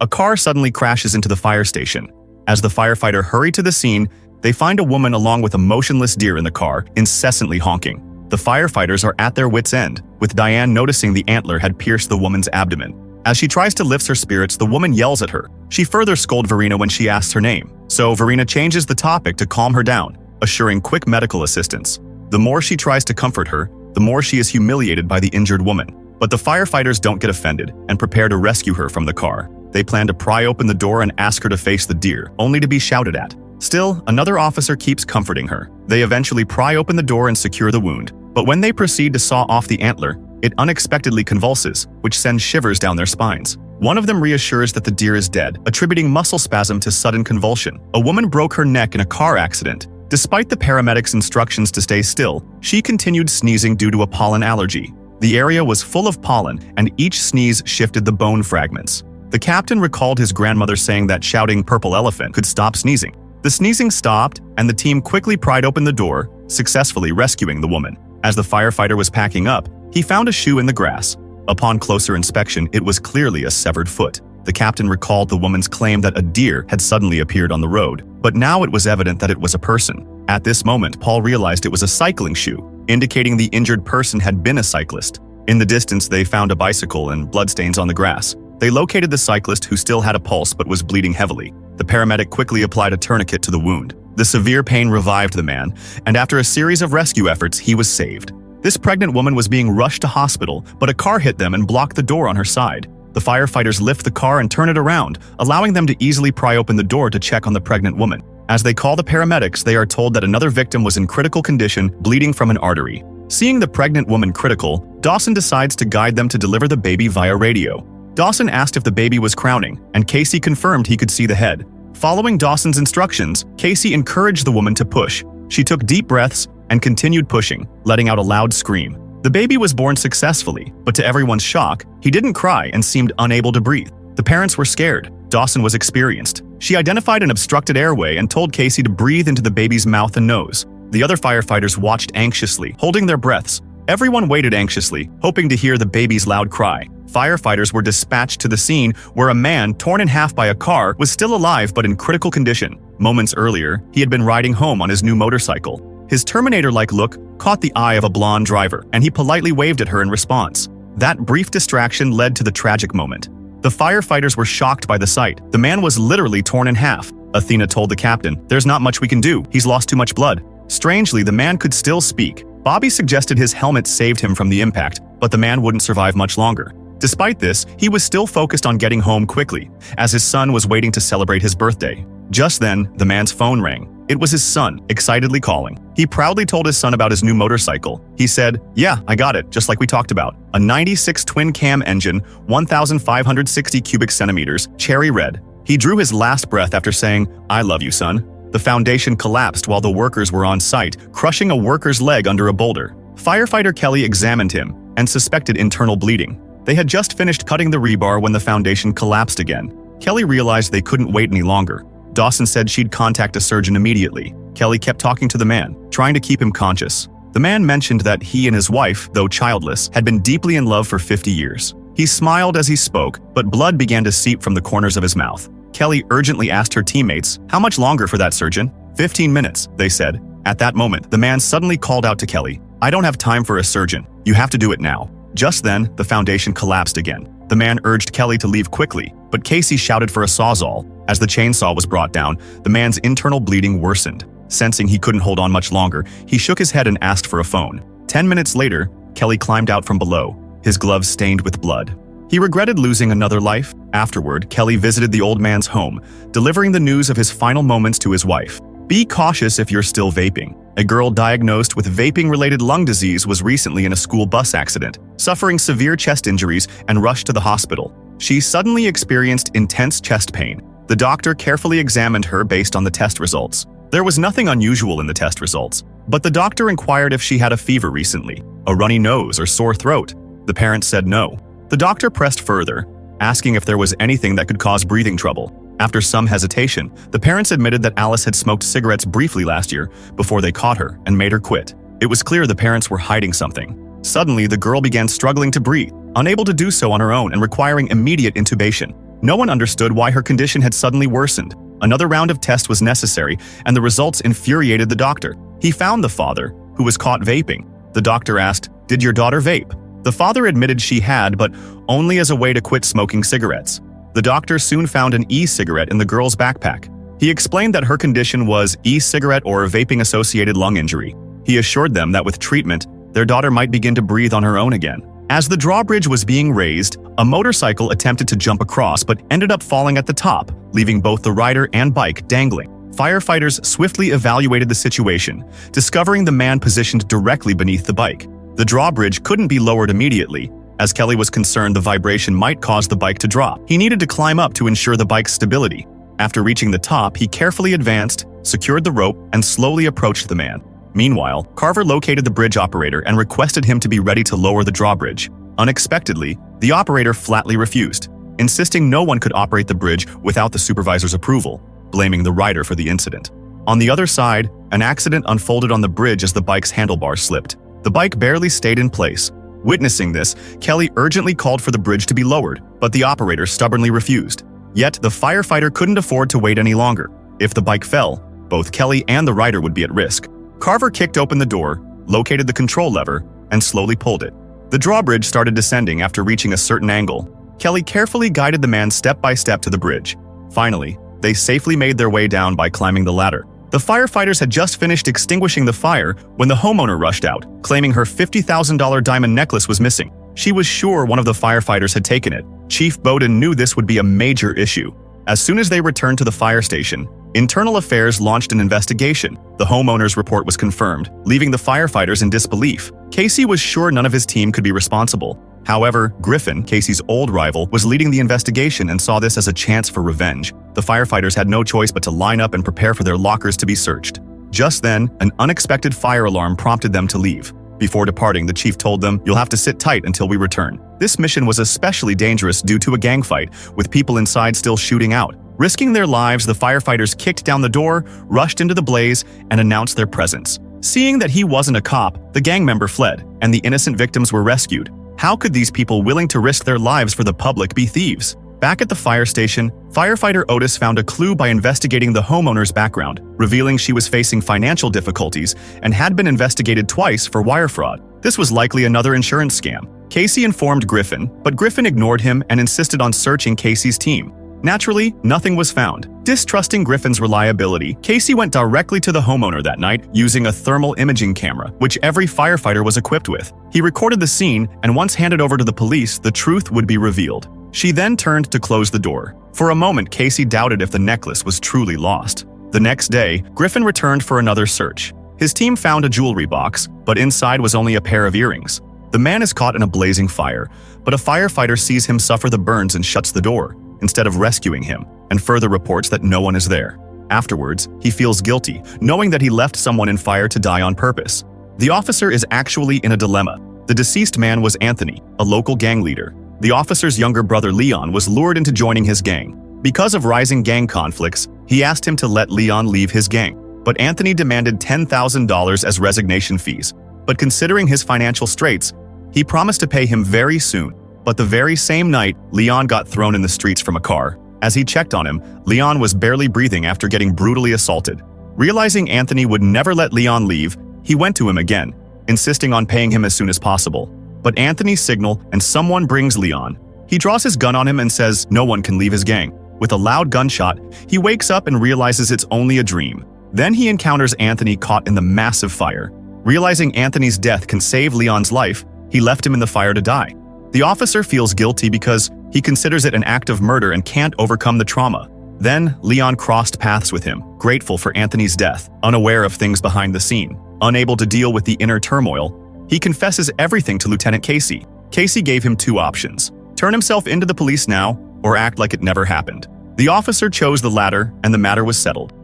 A car suddenly crashes into the fire station. As the firefighter hurry to the scene, they find a woman along with a motionless deer in the car, incessantly honking. The firefighters are at their wits' end, with Diane noticing the antler had pierced the woman's abdomen. As she tries to lift her spirits, the woman yells at her. She further scolds Verena when she asks her name. So Verena changes the topic to calm her down, assuring quick medical assistance. The more she tries to comfort her, the more she is humiliated by the injured woman. But the firefighters don't get offended and prepare to rescue her from the car. They plan to pry open the door and ask her to face the deer, only to be shouted at. Still, another officer keeps comforting her. They eventually pry open the door and secure the wound. But when they proceed to saw off the antler, it unexpectedly convulses, which sends shivers down their spines. One of them reassures that the deer is dead, attributing muscle spasm to sudden convulsion. A woman broke her neck in a car accident. Despite the paramedics' instructions to stay still, she continued sneezing due to a pollen allergy. The area was full of pollen, and each sneeze shifted the bone fragments. The captain recalled his grandmother saying that shouting "purple elephant" could stop sneezing. The sneezing stopped, and the team quickly pried open the door, successfully rescuing the woman. As the firefighter was packing up, he found a shoe in the grass. Upon closer inspection, it was clearly a severed foot. The captain recalled the woman's claim that a deer had suddenly appeared on the road, but now it was evident that it was a person. At this moment, Paul realized it was a cycling shoe, indicating the injured person had been a cyclist. In the distance, they found a bicycle and bloodstains on the grass. They located the cyclist, who still had a pulse but was bleeding heavily. The paramedic quickly applied a tourniquet to the wound. The severe pain revived the man, and after a series of rescue efforts, he was saved. This pregnant woman was being rushed to hospital, but a car hit them and blocked the door on her side. The firefighters lift the car and turn it around, allowing them to easily pry open the door to check on the pregnant woman. As they call the paramedics, they are told that another victim was in critical condition, bleeding from an artery. Seeing the pregnant woman critical, Dawson decides to guide them to deliver the baby via radio. Dawson asked if the baby was crowning, and Casey confirmed he could see the head. Following Dawson's instructions, Casey encouraged the woman to push. She took deep breaths and continued pushing, letting out a loud scream. The baby was born successfully, but to everyone's shock, he didn't cry and seemed unable to breathe. The parents were scared. Dawson was experienced. She identified an obstructed airway and told Casey to breathe into the baby's mouth and nose. The other firefighters watched anxiously, holding their breaths. Everyone waited anxiously, hoping to hear the baby's loud cry. Firefighters were dispatched to the scene where a man, torn in half by a car, was still alive but in critical condition. Moments earlier, he had been riding home on his new motorcycle. His Terminator-like look caught the eye of a blonde driver, and he politely waved at her in response. That brief distraction led to the tragic moment. The firefighters were shocked by the sight. The man was literally torn in half. Athena told the captain, "There's not much we can do. He's lost too much blood." Strangely, the man could still speak. Bobby suggested his helmet saved him from the impact, but the man wouldn't survive much longer. Despite this, he was still focused on getting home quickly, as his son was waiting to celebrate his birthday. Just then, the man's phone rang. It was his son, excitedly calling. He proudly told his son about his new motorcycle. He said, "Yeah, I got it, just like we talked about. A 96 twin-cam engine, 1,560 cubic centimeters, cherry red." He drew his last breath after saying, "I love you, son." The foundation collapsed while the workers were on site, crushing a worker's leg under a boulder. Firefighter Kelly examined him and suspected internal bleeding. They had just finished cutting the rebar when the foundation collapsed again. Kelly realized they couldn't wait any longer. Dawson said she'd contact a surgeon immediately. Kelly kept talking to the man, trying to keep him conscious. The man mentioned that he and his wife, though childless, had been deeply in love for 50 years. He smiled as he spoke, but blood began to seep from the corners of his mouth. Kelly urgently asked her teammates, "How much longer for that, surgeon?" 15 minutes, they said. At that moment, the man suddenly called out to Kelly, "I don't have time for a surgeon. You have to do it now." Just then, the foundation collapsed again. The man urged Kelly to leave quickly, but Casey shouted for a sawzall. As the chainsaw was brought down, the man's internal bleeding worsened. Sensing he couldn't hold on much longer, he shook his head and asked for a phone. 10 minutes later, Kelly climbed out from below, his gloves stained with blood. He regretted losing another life. Afterward, Kelly visited the old man's home, delivering the news of his final moments to his wife. "Be cautious if you're still vaping." A girl diagnosed with vaping-related lung disease was recently in a school bus accident, suffering severe chest injuries and rushed to the hospital. She suddenly experienced intense chest pain. The doctor carefully examined her based on the test results. There was nothing unusual in the test results, but the doctor inquired if she had a fever recently, a runny nose or sore throat. The parents said no. The doctor pressed further, asking if there was anything that could cause breathing trouble. After some hesitation, the parents admitted that Alice had smoked cigarettes briefly last year before they caught her and made her quit. It was clear the parents were hiding something. Suddenly, the girl began struggling to breathe, unable to do so on her own and requiring immediate intubation. No one understood why her condition had suddenly worsened. Another round of tests was necessary, and the results infuriated the doctor. He found the father, who was caught vaping. The doctor asked, "Did your daughter vape?" The father admitted she had, but only as a way to quit smoking cigarettes. The doctor soon found an e-cigarette in the girl's backpack. He explained that her condition was e-cigarette or vaping-associated lung injury. He assured them that with treatment, their daughter might begin to breathe on her own again. As the drawbridge was being raised, a motorcycle attempted to jump across but ended up falling at the top, leaving both the rider and bike dangling. Firefighters swiftly evaluated the situation, discovering the man positioned directly beneath the bike. The drawbridge couldn't be lowered immediately, as Kelly was concerned the vibration might cause the bike to drop. He needed to climb up to ensure the bike's stability. After reaching the top, he carefully advanced, secured the rope, and slowly approached the man. Meanwhile, Carver located the bridge operator and requested him to be ready to lower the drawbridge. Unexpectedly, the operator flatly refused, insisting no one could operate the bridge without the supervisor's approval, blaming the rider for the incident. On the other side, an accident unfolded on the bridge as the bike's handlebar slipped. The bike barely stayed in place. Witnessing this, Kelly urgently called for the bridge to be lowered, but the operator stubbornly refused. Yet, the firefighter couldn't afford to wait any longer. If the bike fell, both Kelly and the rider would be at risk. Carver kicked open the door, located the control lever, and slowly pulled it. The drawbridge started descending after reaching a certain angle. Kelly carefully guided the man step by step to the bridge. Finally, they safely made their way down by climbing the ladder. The firefighters had just finished extinguishing the fire when the homeowner rushed out, claiming her $50,000 diamond necklace was missing. She was sure one of the firefighters had taken it. Chief Bowden knew this would be a major issue. As soon as they returned to the fire station, Internal Affairs launched an investigation. The homeowner's report was confirmed, leaving the firefighters in disbelief. Casey was sure none of his team could be responsible. However, Griffin, Casey's old rival, was leading the investigation and saw this as a chance for revenge. The firefighters had no choice but to line up and prepare for their lockers to be searched. Just then, an unexpected fire alarm prompted them to leave. Before departing, the chief told them, "You'll have to sit tight until we return." This mission was especially dangerous due to a gang fight, with people inside still shooting out. Risking their lives, the firefighters kicked down the door, rushed into the blaze, and announced their presence. Seeing that he wasn't a cop, the gang member fled, and the innocent victims were rescued. How could these people willing to risk their lives for the public be thieves? Back at the fire station, firefighter Otis found a clue by investigating the homeowner's background, revealing she was facing financial difficulties and had been investigated twice for wire fraud. This was likely another insurance scam. Casey informed Griffin, but Griffin ignored him and insisted on searching Casey's team. Naturally, nothing was found. Distrusting Griffin's reliability, Casey went directly to the homeowner that night using a thermal imaging camera, which every firefighter was equipped with. He recorded the scene, and once handed over to the police, the truth would be revealed. She then turned to close the door. For a moment, Casey doubted if the necklace was truly lost. The next day, Griffin returned for another search. His team found a jewelry box, but inside was only a pair of earrings. The man is caught in a blazing fire, but a firefighter sees him suffer the burns and shuts the door, instead of rescuing him, and further reports that no one is there. Afterwards, he feels guilty, knowing that he left someone in fire to die on purpose. The officer is actually in a dilemma. The deceased man was Anthony, a local gang leader. The officer's younger brother Leon was lured into joining his gang. Because of rising gang conflicts, he asked him to let Leon leave his gang, but Anthony demanded $10,000 as resignation fees. But considering his financial straits, he promised to pay him very soon. But the very same night, Leon got thrown in the streets from a car. As he checked on him, Leon was barely breathing after getting brutally assaulted. Realizing Anthony would never let Leon leave, he went to him again, insisting on paying him as soon as possible. But Anthony signals and someone brings Leon. He draws his gun on him and says no one can leave his gang. With a loud gunshot, he wakes up and realizes it's only a dream. Then he encounters Anthony caught in the massive fire. Realizing Anthony's death can save Leon's life, he left him in the fire to die. The officer feels guilty because he considers it an act of murder and can't overcome the trauma. Then, Leon crossed paths with him, grateful for Anthony's death, unaware of things behind the scene. Unable to deal with the inner turmoil, he confesses everything to Lieutenant Casey. Casey gave him two options: turn himself into the police now, or act like it never happened. The officer chose the latter, and the matter was settled.